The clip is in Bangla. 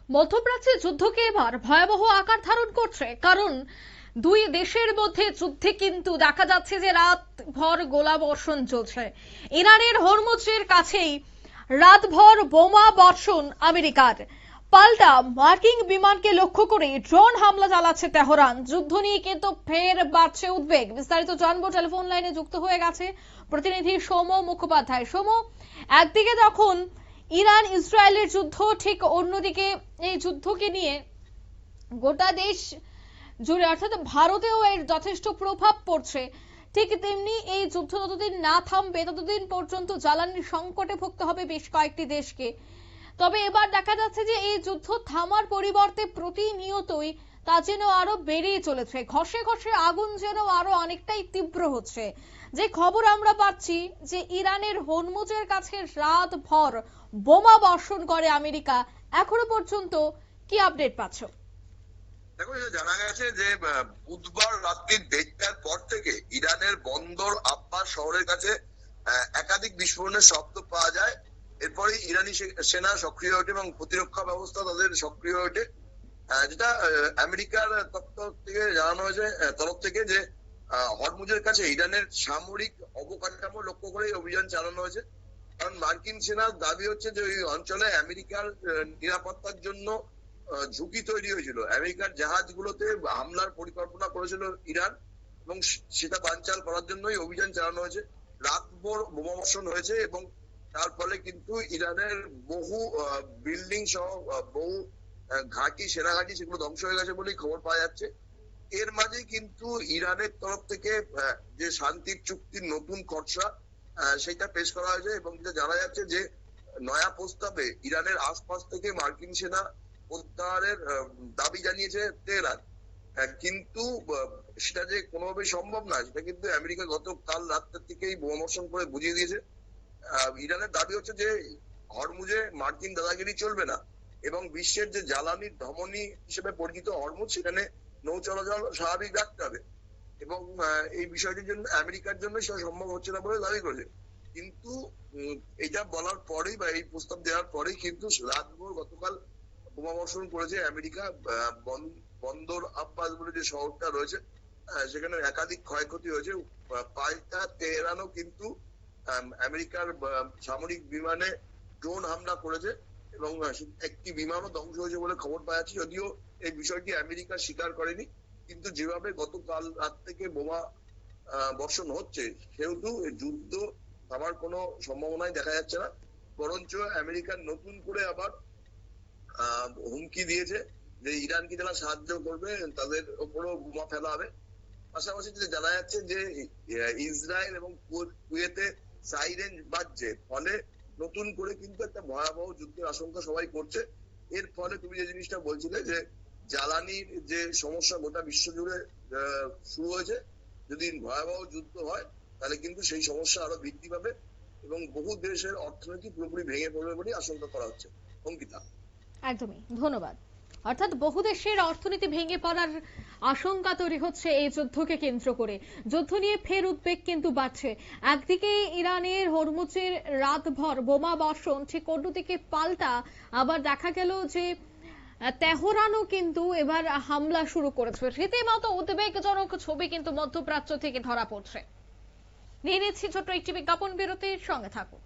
মধ্যপ্রাচ্যের যুদ্ধকে এবার ভয়াবহ আকার ধারণ করছে, কারণ দুই দেশের মধ্যে যুদ্ধে কিন্তু দেখা যাচ্ছে যে রাতভর গোলাবর্ষণ চলছে। ইরানের হরমুজের কাছেই রাতভর বোমা বর্ষণ আমেরিকার। পাল্টা মার্কিন বিমানকে লক্ষ্য করে ড্রোন হামলা চালাচ্ছে তেহরান। যুদ্ধ নিয়ে কিন্তু ফের বাড়ছে উদ্বেগ। বিস্তারিত জানবো, টেলিফোন লাইনে যুক্ত হয়ে গেছে প্রতিনিধি সৌম মুখোপাধ্যায়। সৌম, একদিকে যখন ইরান ইসরায়েলের যুদ্ধ, ঠিক অন্যদিকে এই যুদ্ধকে নিয়ে গোটা দেশ জুড়ে অর্থাৎ ভারতেও এর যথেষ্ট প্রভাব পড়ছে। ঠিক তেমনি এই যুদ্ধ যতদিন না থামবে ততদিন পর্যন্ত জ্বালানির সংকটে ভুগতে হবে বেশ কয়েকটি দেশকে। তবে এবার দেখা যাচ্ছে যে এই যুদ্ধ থামার পরিবর্তে প্রতিনিয়তই তা যেন আরো বেড়েই চলেছে। ঘষে ঘষে আগুন যেন আরো অনেকটাই তীব্র হচ্ছে। যে খবর আমরা পাচ্ছি যে ইরানের হরমুজের কাছে রাতভর বোমা বর্ষণ করে আমেরিকা, এখনো পর্যন্ত কি আপডেট পাচ্ছ? দেখো, জানা গেছে যে বুধবার রাত্রি 1টার পর থেকে ইরানের বন্দর আব্বাস শহরের কাছে একাধিক বিস্ফোরণের শব্দ পাওয়া যায়। এরপরে ইরানি সেনা সক্রিয় ওঠে এবং প্রতিরক্ষা ব্যবস্থা তাদের সক্রিয় ওঠে। যেটা আমেরিকার তরফ থেকে যে হরমুজের কাছে ইরানের সামরিক অবকাঠামো লক্ষ্য করে অভিযান চালানো হয়েছে। কারণ মার্কিন সেনার দাবি হচ্ছে যে ওই অঞ্চলে আমেরিকার নিরাপত্তার জন্য ঝুঁকি তৈরি হয়েছিল। আমেরিকার জাহাজগুলোতে হামলার পরিকল্পনা করেছিল ইরান এবং সেটা বানচাল করার জন্যই অভিযান চালানো হয়েছে। রাতভর বোমাবর্ষণ হয়েছে এবং তার ফলে কিন্তু ইরানের বহু বিল্ডিং সহ বহু ঘাঁটি, সেনা ঘাঁটি, সেগুলো ধ্বংস হয়ে গেছে বলেই খবর পাওয়া যাচ্ছে। এর মাঝে কিন্তু ইরানের তরফ থেকে যে শান্তির চুক্তির নতুন খসড়া সেটা পেশ করা হয়েছে এবং যেটা জানা যাচ্ছে যে নয়া প্রস্তাবে ইরানের আশপাশ থেকে মার্কিন সেনা প্রত্যাহারের দাবি জানিয়েছে তেহরান। কিন্তু সেটা যে কোনোভাবেই সম্ভব না সেটা কিন্তু আমেরিকা গতকাল রাত্রের থেকেই বোমাবর্ষণ করে বুঝিয়ে দিয়েছে। ইরানের দাবি হচ্ছে যে হরমুজে মার্কিন দাদাগিরি চলবে না এবং বিশ্বের যে জ্বালানির ধমনী হিসেবে পরিচিত হরমুজ, সেখানে নৌ চলাচল স্বাভাবিক রাখতে হবে এবং এই বিষয়টির জন্য আমেরিকার জন্য সেটা সম্ভব হচ্ছে না বলে দাবি করেছে। কিন্তু এটা বলার পরেই বা এই প্রস্তাব দেওয়ার পরেই কিন্তু রাতভর গতকাল বোমাবর্ষণ করেছে আমেরিকা। বন্দর আব্বাস বলে যে শহরটা রয়েছে সেখানে একাধিক ক্ষয়ক্ষতি হয়েছে। পাল্টা তেহরানও কিন্তু আমেরিকার সামরিক বিমানে ড্রোন হামলা করেছে এবং একটি বিমানও ধ্বংস হয়েছে বলে খবর পাওয়া যাচ্ছে। যদিও এই বিষয়টি আমেরিকা স্বীকার করেনি, কিন্তু যেভাবে গতকাল রাত থেকে বোমা বর্ষণ হচ্ছে সেহেতু যুদ্ধ থামার কোনো সম্ভাবনাই দেখা যাচ্ছে না। বরঞ্চ আমেরিকার নতুন করে আবার হুমকি দিয়েছে যে ইরানকে যারা সাহায্য করবে তাদের উপরও বোমা ফেলা হবে। পাশাপাশি জানা যাচ্ছে যে ইসরায়েল এবং কুয়েতে সাইরেন বাজছে, ফলে নতুন করে কিন্তু একটা ভয়াবহ যুদ্ধের আশঙ্কা সবাই করছে। এর ফলে তুমি যে জিনিসটা বলছিলে যে জ্বালানির যে সমস্যা গোটা বিশ্ব জুড়ে শুরু হয়েছে, যদি ভয়াবহ যুদ্ধ হয় তাহলে কিন্তু সেই সমস্যা আরো বৃদ্ধি পাবে এবং বহু দেশের অর্থনীতি পুরোপুরি ভেঙে পড়বে বলে আশঙ্কা করা হচ্ছে। অঙ্কিতা, একদমই ধন্যবাদ। অর্থাৎ বহু দেশের অর্থনীতি ভেঙে পড়ার আশঙ্কা তৈরি হচ্ছে এই যুদ্ধকে কেন্দ্র করে। যুদ্ধ নিয়ে ফের উদ্বেগ কিন্তু বাড়ছে। একদিকে ইরানের হরমুজের রাতভর বোমা বর্ষণ, ঠিক অন্যদিকে পাল্টা আবার দেখা গেল যে তেহরানও কিন্তু এবার হামলা শুরু করেছে। রীতিমতো উদ্বেগজনক ছবি কিন্তু মধ্যপ্রাচ্য থেকে ধরা পড়ছে। নিয়ে নিচ্ছি ছোট্ট একটি বিজ্ঞাপন বিরতির, সঙ্গে থাকুন।